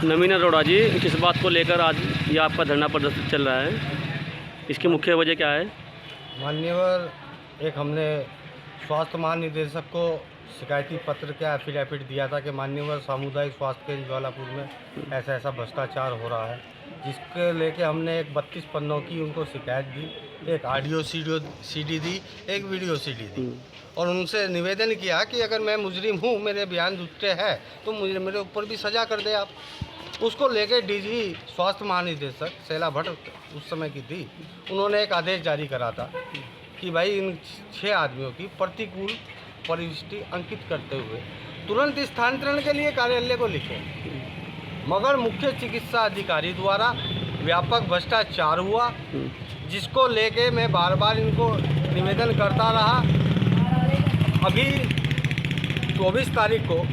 नवीन अरोड़ा जी, किस बात को लेकर आज ये आपका धरना प्रदर्शन चल रहा है? इसकी मुख्य वजह क्या है? माननीय एक हमने स्वास्थ्य महानिदेशक को शिकायती पत्र का एफिडेविट दिया था कि माननीय सामुदायिक स्वास्थ्य केंद्र ज्वालापुर में ऐसा ऐसा भ्रष्टाचार हो रहा है, जिसके लेके हमने एक 32 पन्नों की उनको शिकायत दी, एक ऑडियो सीडी दी, एक वीडियो सीडी दी और उनसे निवेदन किया कि अगर मैं मुजरिम हूँ, मेरे बयान झूठे हैं तो मुझे मेरे ऊपर भी सज़ा कर दे आप। उसको लेके डीजी स्वास्थ्य महानिदेशक शैला भट्ट उस समय की थी, उन्होंने एक आदेश जारी करा था कि भाई इन 6 आदमियों की प्रतिकूल परिशिष्टि अंकित करते हुए तुरंत स्थानांतरण के लिए कार्यालय को लिखें। मगर मुख्य चिकित्सा अधिकारी द्वारा व्यापक भ्रष्टाचार हुआ, जिसको लेके मैं बार बार इनको निवेदन करता रहा। अभी 24 तारीख को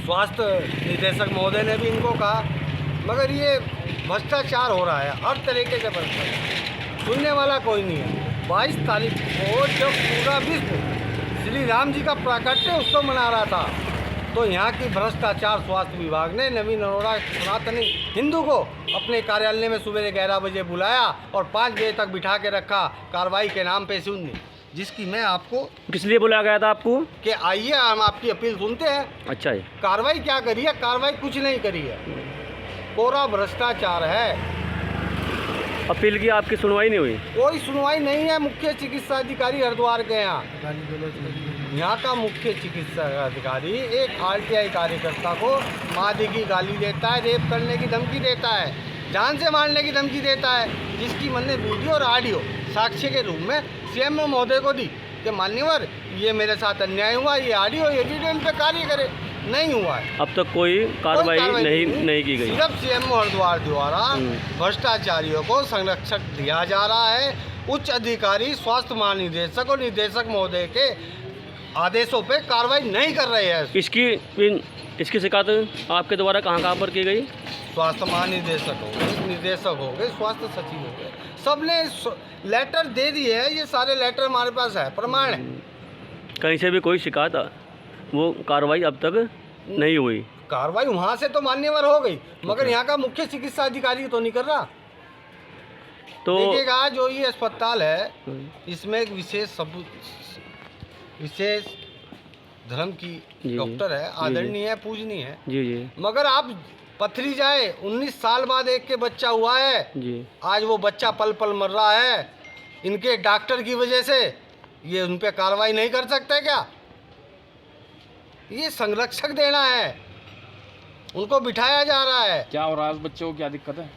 स्वास्थ्य निदेशक महोदय ने भी इनको कहा, मगर ये भ्रष्टाचार हो रहा है, हर तरीके से भ्रष्टाचार, सुनने वाला कोई नहीं है। 22 तारीख को जब पूरा विश्व श्री राम जी का प्राकट्य उत्सव मना रहा था, तो यहाँ की भ्रष्टाचार स्वास्थ्य विभाग ने नवीन अरोड़ा सनातनी हिंदू को अपने कार्यालय में सुबह 11 बजे बुलाया और 5 बजे तक बिठा के रखा कार्रवाई के नाम पे सुननी, जिसकी मैं आपको किस लिए बुलाया गया था आपको? कि आइए हम आपकी अपील सुनते हैं। अच्छा है। कार्रवाई क्या करी है? कार्रवाई कुछ नहीं करी है, पूरा भ्रष्टाचार है। अपील की, आपकी सुनवाई नहीं हुई? कोई सुनवाई नहीं है। मुख्य चिकित्सा अधिकारी हरिद्वार के यहाँ का मुख्य चिकित्सा अधिकारी एक आरटीआई कार्यकर्ता को मादी की गाली देता है, रेप करने की धमकी देता है, जान से मारने की धमकी देता है, जिसकी मैंने वीडियो और ऑडियो साक्ष्य के रूप में सीएमओ महोदय को दी कि मान्यवर ये मेरे साथ अन्याय हुआ, ये ऑडियो ये वीडियो इन पे कार्य करे। नहीं हुआ है। अब तक कोई कार्रवाई नहीं की गई। सिर्फ सीएमओ हरिद्वार द्वारा भ्रष्टाचारियों को संरक्षक दिया जा रहा है। उच्च अधिकारी स्वास्थ्य महानिदेशक और निदेशक महोदय के आदेशों पे कार्रवाई नहीं कर रहे हैं। इसकी शिकायत आपके द्वारा कहाँ पर की गई? स्वास्थ्य महानिदेशक हो गए, निदेशक हो गए, स्वास्थ्य सचिव हो गए, सबने लेटर दे दिए है। ये सारे लेटर हमारे पास है, प्रमाण है। कहीं से भी कोई शिकायत, वो कार्रवाई अब तक नहीं हुई? कार्रवाई वहाँ से तो मान्यवर हो गई, मगर यहाँ का मुख्य चिकित्सा अधिकारी तो नहीं कर रहा। तो देखिएगा, जो ये अस्पताल है इसमें एक विशेष धर्म की डॉक्टर है, आदरणीय है, पूजनीय है जी। मगर आप पथरी जाए, 19 साल बाद एक के बच्चा हुआ है जी। आज वो बच्चा पल पल मर रहा है इनके डॉक्टर की वजह से। ये उन पे कार्रवाई नहीं कर सकते क्या? ये संरक्षक देना है, उनको बिठाया जा रहा है। क्या हो रहा है? बच्चे को क्या दिक्कत है?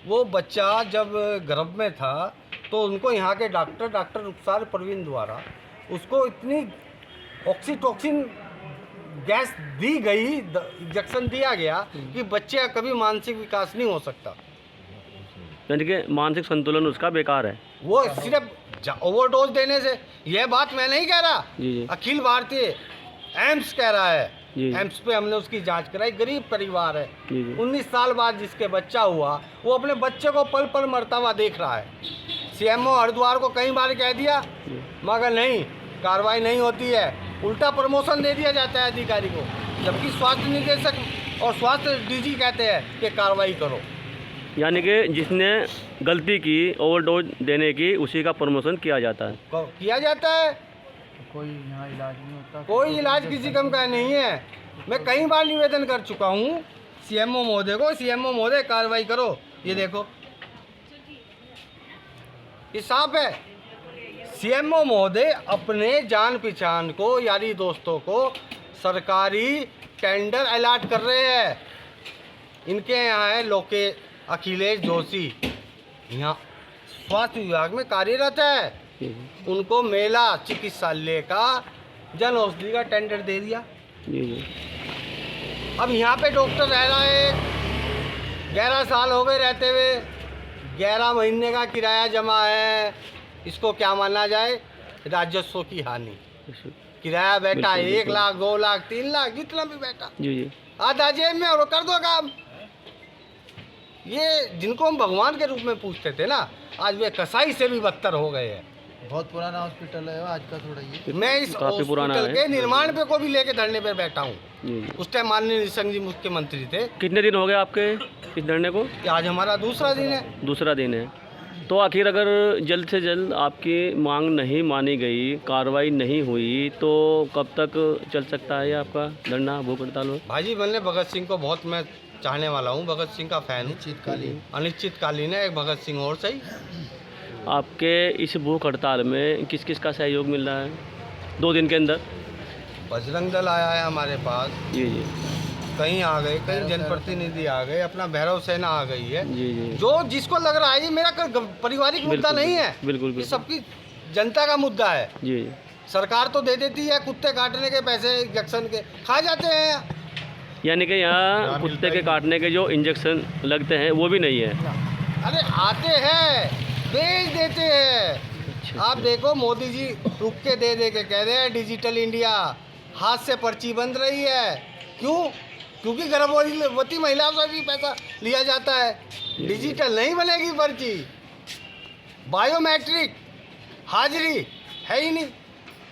वो बच्चा जब गर्भ में था तो उनको यहाँ के डॉक्टर रुखसार प्रवीण द्वारा उसको इतनी ऑक्सीटोसिन गैस दी गई, इंजेक्शन दिया गया कि बच्चे का कभी मानसिक विकास नहीं हो सकता। यानी कि मानसिक संतुलन उसका बेकार है। वो सिर्फ ओवरडोज देने से। यह बात मैं नहीं कह रहा, अखिल भारतीय एम्स कह रहा है। एम्स पे हमने उसकी जांच कराई। गरीब परिवार है, 19 साल बाद जिसके बच्चा हुआ वो अपने बच्चे को पल पल मरता हुआ देख रहा है। सीएमओ हरिद्वार को कई बार कह दिया, मगर नहीं, कार्रवाई नहीं होती है। उल्टा प्रमोशन दे दिया जाता है अधिकारी को, जबकि स्वास्थ्य निदेशक और स्वास्थ्य डीजी कहते हैं कि कार्रवाई करो। यानी कि जिसने गलती की ओवरडोज देने की, उसी का प्रमोशन किया जाता है। कोई यहाँ इलाज नहीं होता? कोई इलाज किसी कम का नहीं है। मैं कई बार निवेदन कर चुका हूँ सीएमओ महोदय को, सीएमओ महोदय कार्रवाई करो। ये देखो, ये साफ है। सीएमओ महोदय अपने जान पहचान को, यारी दोस्तों को सरकारी टेंडर अलॉट कर रहे हैं। इनके यहाँ है अखिलेश जोशी, यहाँ स्वास्थ्य विभाग में कार्यरत है। उनको मेला चिकित्सालय का जन औषधि का टेंडर दे दिया। अब यहाँ पे डॉक्टर रह रहा है, 11 साल हो गए रहते हुए, 11 महीने का किराया जमा है। इसको क्या माना जाए? राजस्व की हानि। किराया बैठा 1 लाख, 2 लाख, 3 लाख, जितना भी बैठा आधा जेब में और कर दो काम। ये जिनको हम भगवान के रूप में पूछते थे ना, आज वे कसाई से भी बदतर हो गए हैं। बहुत पुराना हॉस्पिटल है आज का थोड़ा ये। मैं इस काफी पुराना हॉस्पिटल है। के निर्माण पे को भी लेके धरने पे बैठा हूँ। जी जी। उस टाइम माननीय निशंक जी मुख्यमंत्री थे। कितने दिन हो गए आपके इस धरने को? कि आज हमारा दूसरा दिन है। दूसरा दिन है। तो आखिर अगर जल्द से जल्द आपकी मांग नहीं मानी गई, कार्रवाई नहीं हुई, तो कब तक चल सकता है ये आपका धरना, भूख हड़ताल हो? भाजी मैंने भगत सिंह को बहुत मैं चाहने वाला हूँ, भगत सिंह का फैन हूँ। शीतकालीन अनिश्चितकालीन है, एक भगत सिंह और सही। आपके इस भूख हड़ताल में किस किस का सहयोग मिल रहा है 2 दिन के अंदर? बजरंग दल आया है हमारे पास, जी जी कहीं आ गए, कहीं जनप्रतिनिधि आ गए, अपना भैरव सेना आ गई है। जी जी। जो जिसको लग रहा है ये मेरा पारिवारिक मुद्दा बिल्कुल, नहीं है, बिल्कुल ये बिल्कुल। सबकी जनता का मुद्दा है। जी जी। सरकार तो दे देती है, कुत्ते काटने के पैसे इंजेक्शन के खा जाते हैं। यानी कि यहाँ कुत्ते के काटने के जो इंजेक्शन लगते हैं वो भी नहीं है? अरे आते हैं, बेच देते हैं। अच्छा, आप देखो मोदी जी रुक के दे के कह रहे हैं डिजिटल इंडिया, हाथ से पर्ची बन रही है। क्यों? क्योंकि गर्भवती महिलाओं से भी पैसा लिया जाता है। डिजिटल नहीं बनेगी पर्ची, बायोमेट्रिक हाजिरी है ही नहीं,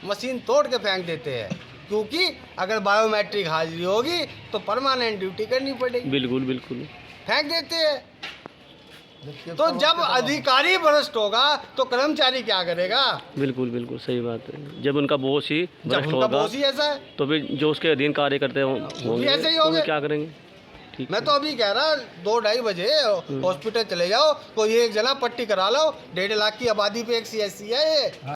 मशीन तोड़ के फेंक देते हैं। क्योंकि अगर बायोमेट्रिक हाजिरी होगी तो परमानेंट ड्यूटी करनी पड़ेगी, बिल्कुल बिल्कुल। फेंक देते हैं। तो जब अधिकारी भ्रष्ट होगा तो कर्मचारी क्या करेगा? बिल्कुल बिल्कुल सही बात है। जब उनका बॉस ही जब भ्रष्ट उनका होगा बॉस ही ऐसा है, तो फिर जो उसके अधीन कार्य करते होंगे ऐसे ही तो होंगे। वे क्या करेंगे? ठीक मैं है। तो अभी कह रहा 2-2:30 बजे हॉस्पिटल चले जाओ, कोई एक जना पट्टी करा लो। 1.5 लाख की आबादी पे एक CSC है ये।